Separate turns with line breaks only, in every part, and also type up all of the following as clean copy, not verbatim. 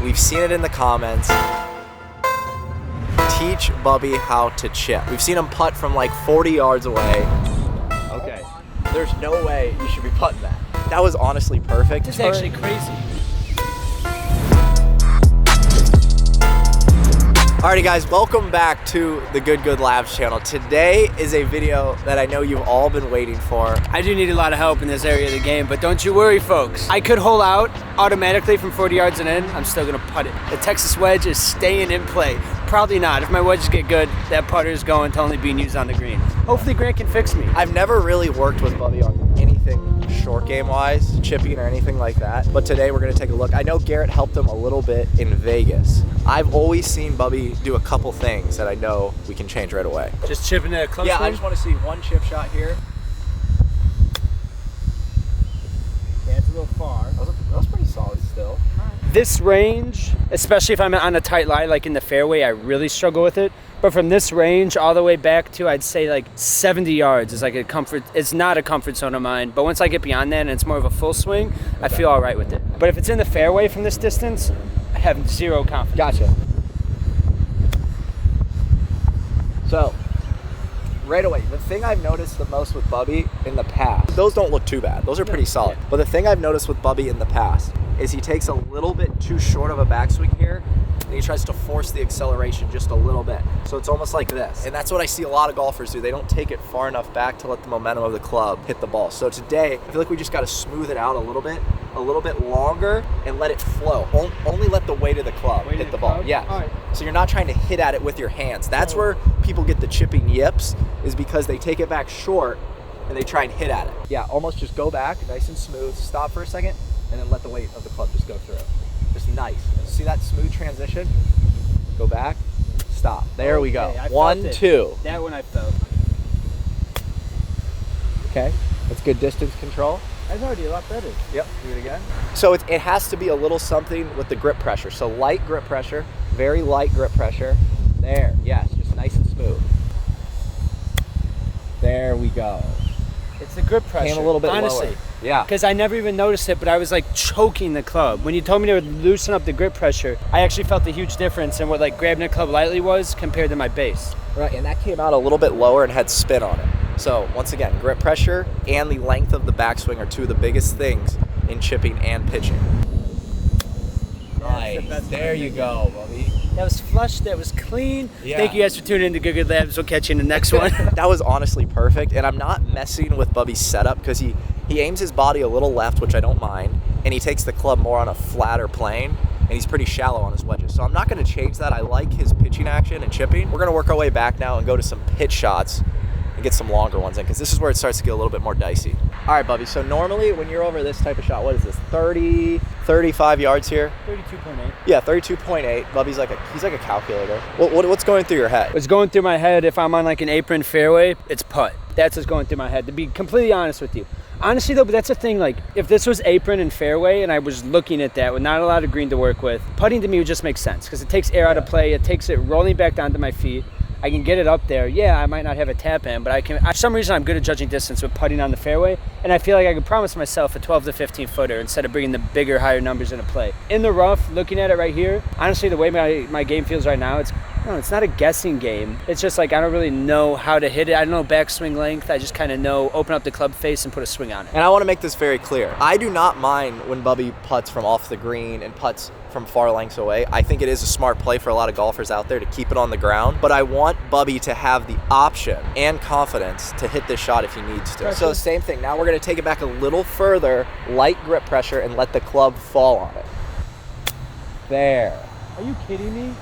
We've seen it in the comments. Teach Bubbie how to chip. We've seen him putt from like 40 yards away. Okay. There's no way you should be putting that. That was honestly perfect.
This is actually crazy.
Alrighty guys, welcome back to the Good Good Labs channel. Today is a video that I know you've all been waiting for.
I do need a lot of help in this area of the game, but don't you worry, folks. I could hole out automatically from 40 yards and in. I'm still gonna putt it. The Texas wedge is staying in play. Probably not. If my wedges get good, that putter is going to only being used on the green. Hopefully Grant can fix me.
I've never really worked with Bubbie on anything short game wise, chipping or anything like that, but today we're gonna take a look. I know Garrett helped him a little bit in Vegas. I've always seen Bubbie do a couple things that I know we can change right away.
Just chipping it close.
Yeah,
swing?
I just want to see one chip shot here.
Yeah, it's a little far.
That was pretty solid still.
This range, especially if I'm on a tight lie like in the fairway, I really struggle with it. But from this range all the way back to, I'd say like 70 yards is like a comfort. It's not a comfort zone of mine. But once I get beyond that and it's more of a full swing, I feel all right with it. But if it's in the fairway from this distance, I have zero confidence.
Gotcha. So, right away, the thing I've noticed the most with Bubbie in the past, those don't look too bad. Those are pretty solid.
Yeah.
But the thing I've noticed with Bubbie in the past is he takes a little bit too short of a backswing here, and he tries to force the acceleration just a little bit. So it's almost like this. And that's what I see a lot of golfers do. They don't take it far enough back to let the momentum of the club hit the ball. So today, I feel like we just got to smooth it out a little bit longer, and let it flow. Only let the weight of the club hit the ball. Yeah.
All right.
So you're not trying to hit at it with your hands. That's where people get the chipping yips, is because they take it back short and they try and hit at it. Yeah, almost just go back, nice and smooth, stop for a second, and then let the weight of the club just go through. Just nice. See that smooth transition? Go back, stop. There we go. 1, 2.
That one I felt.
Okay, that's good distance control.
That's already a lot better.
Yep, do it again. So it has to be a little something with the grip pressure. So light grip pressure, very light grip pressure. There, yes, just nice and smooth. There we go.
It's the grip pressure.
Came a little bit
honestly.
lower. Yeah.
Because I never even noticed it, but I was like choking the club. When you told me to loosen up the grip pressure, I actually felt a huge difference in what like grabbing the club lightly was compared to my base.
Right, and that came out a little bit lower and had spin on it. So once again, grip pressure and the length of the backswing are two of the biggest things in chipping and pitching. Nice. There you go, Bubbie.
That was flush, that was clean.
Yeah.
Thank you guys for tuning in to Good Good Labs. We'll catch you in the next one.
That was honestly perfect, and I'm not messing with Bubbie's setup because he aims his body a little left, which I don't mind, and he takes the club more on a flatter plane, and he's pretty shallow on his wedges. So I'm not going to change that. I like his pitching action and chipping. We're going to work our way back now and go to some pitch shots and get some longer ones in, because this is where it starts to get a little bit more dicey. All right, Bubbie, so normally when you're over this type of shot, what is this, 30, 35 yards here?
32.8.
Yeah, 32.8. Bubbie's he's like a calculator. What's going through your head?
What's going through my head, if I'm on like an apron fairway, it's putt. That's what's going through my head, to be completely honest with you. Honestly though, but that's the thing, like if this was apron and fairway and I was looking at that with not a lot of green to work with, putting to me would just make sense because it takes air out of play, it takes it rolling back down to my feet. I can get it up there. Yeah, I might not have a tap in, but I can. For some reason, I'm good at judging distance with putting on the fairway, and I feel like I could promise myself a 12 to 15 footer instead of bringing the bigger, higher numbers into play. In the rough, looking at it right here, honestly, the way my game feels right now, it's not a guessing game. It's just like I don't really know how to hit it. I don't know backswing length. I just kind of know open up the club face and put a swing on it.
And I want to make this very clear. I do not mind when Bubbie putts from off the green and putts from far lengths away. I think it is a smart play for a lot of golfers out there to keep it on the ground, but I want Bubbie to have the option and confidence to hit this shot if he needs to. So same thing. Now we're going to take it back a little further, light grip pressure, and let the club fall on it. There.
Are you kidding me?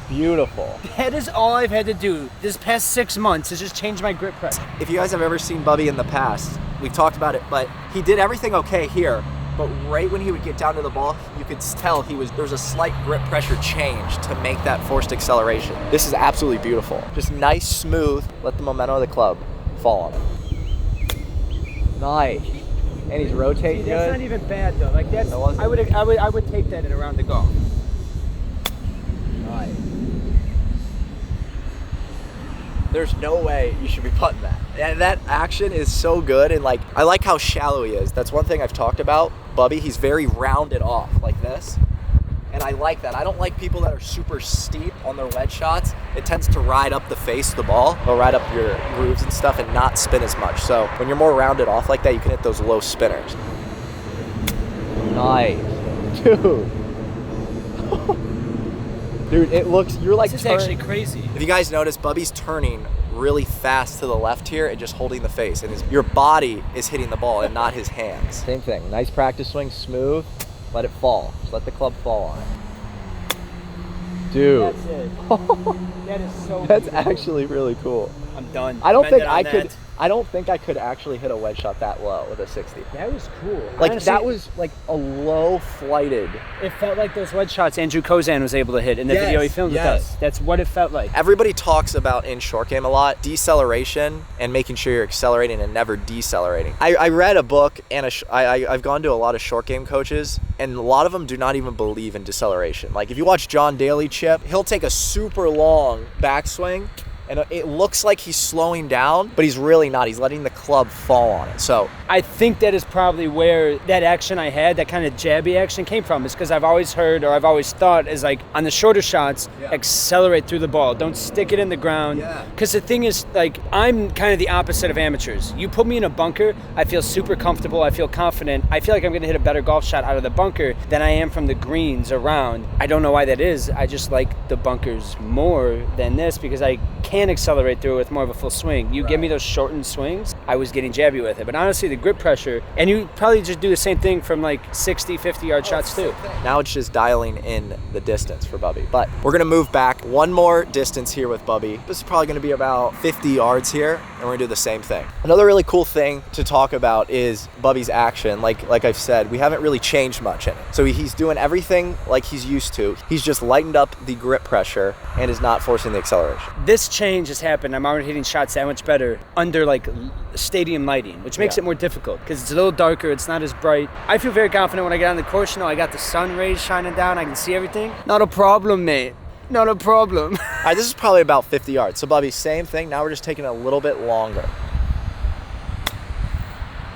Beautiful.
That is all I've had to do this past 6 months is just change my grip pressure.
If you guys have ever seen Bubbie in the past, we've talked about it, but he did everything okay here. But right when he would get down to the ball, you could tell there was a slight grip pressure change to make that forced acceleration. This is absolutely beautiful. Just nice, smooth, let the momentum of the club fall on it. Nice. And he's rotating good.
That's not even bad though. Like that's, I would take that in a round of golf.
Nice. There's no way you should be putting that. And that action is so good, and like I like how shallow he is. That's one thing I've talked about. Bubbie, he's very rounded off like this. And I like that. I don't like people that are super steep on their wedge shots. It tends to ride up the face of the ball, or ride up your grooves and stuff, and not spin as much. So when you're more rounded off like that, you can hit those low spinners. Nice. Dude. Dude, it looks, you're like
This is actually crazy.
If you guys notice, Bubbie's turning really fast to the left here and just holding the face. And your body is hitting the ball and not his hands. Same thing. Nice practice swing, smooth. Let it fall. Just let the club fall on it. Dude.
That's it. That is so
That's
beautiful.
actually really cool.
I'm done.
I don't think
Amended on
I could.
that.
I don't think I could actually hit a wedge shot that low with a 60.
That was cool.
Like
Honestly,
that was like a low flighted.
It felt like those wedge shots Andrew Kozan was able to hit in the
Yes,
video he filmed with
yes.
us. That's what it felt like.
Everybody talks about in short game a lot deceleration and making sure you're accelerating and never decelerating. I read a book and I've gone to a lot of short game coaches, and a lot of them do not even believe in deceleration. Like if you watch John Daly chip, he'll take a super long backswing and it looks like he's slowing down, but he's really not. He's letting the club fall on it. So
I think that is probably where that action I had, that kind of jabby action came from, is because I've always heard, or I've always thought, is like on the shorter shots, accelerate through the ball. Don't stick it in the ground. Because the thing is, like, I'm kind of the opposite of amateurs. You put me in a bunker, I feel super comfortable, I feel confident. I feel like I'm going to hit a better golf shot out of the bunker than I am from the greens around. I don't know why that is. I just like the bunkers more than this because I can accelerate through it with more of a full swing. You give me those shortened swings, I was getting jabby with it. But honestly, the grip pressure, and you probably just do the same thing from like 60, 50-yard shots too.
now it's just dialing in the distance for Bubbie. But we're gonna move back one more distance here with Bubbie. This is probably gonna be about 50 yards here, and we're gonna do the same thing. Another really cool thing to talk about is Bubbie's action. Like I've said, we haven't really changed much in it. So he's doing everything like he's used to. He's just lightened up the grip pressure and is not forcing the acceleration.
This change has happened. I'm already hitting shots that much better under like stadium lighting, which makes it more difficult because it's a little darker, it's not as bright. I feel very confident when I get on the course. You know, I got the sun rays shining down, I can see everything. Not a problem, mate. Not a problem.
All right, this is probably about 50 yards. So Bubbie, same thing. Now we're just taking it a little bit longer.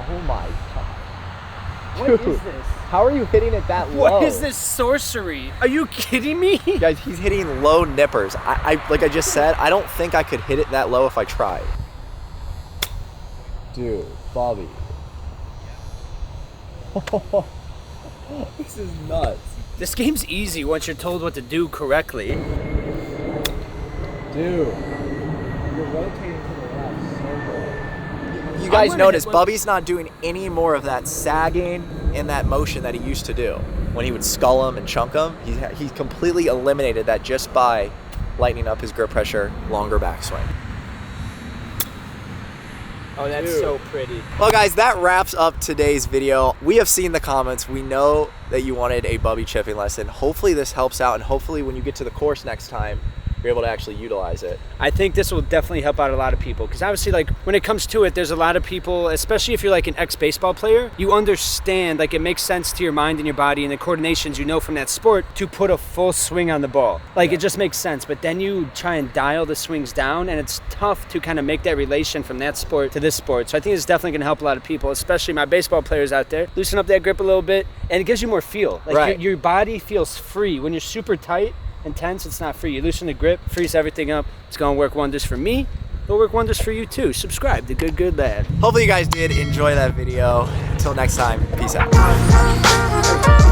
Oh my God.
What is this?
How are you hitting it that low?
What is this sorcery? Are you kidding me?
Guys, he's hitting low nippers. Like I just said, I don't think I could hit it that low if I tried. Dude, Bubbie. This is nuts.
This game's easy once you're told what to do correctly.
Dude, you're rotating to the left so good. You guys notice Bubbie's not doing any more of that sagging and that motion that he used to do when he would scull him and chunk him. He completely eliminated that just by lightening up his grip pressure, longer backswing.
Oh, that's so pretty.
Well, guys, that wraps up today's video. We have seen the comments. We know that you wanted a Bubbie chipping lesson. Hopefully this helps out, and hopefully when you get to the course next time, you're able to actually utilize it.
I think this will definitely help out a lot of people because obviously, like, when it comes to it, there's a lot of people, especially if you're like an ex-baseball player, you understand, like, it makes sense to your mind and your body and the coordinations you know from that sport to put a full swing on the ball. Like, it just makes sense. But then you try and dial the swings down, and it's tough to kind of make that relation from that sport to this sport. So I think it's definitely going to help a lot of people, especially my baseball players out there. Loosen up that grip a little bit, and it gives you more feel. Like, your body feels free. When you're super tight and tense, it's not free. You loosen the grip, frees everything up. It's gonna work wonders for me. It'll work wonders for you too. Subscribe to Good Lad.
Hopefully you guys did enjoy that video. Until next time, peace out.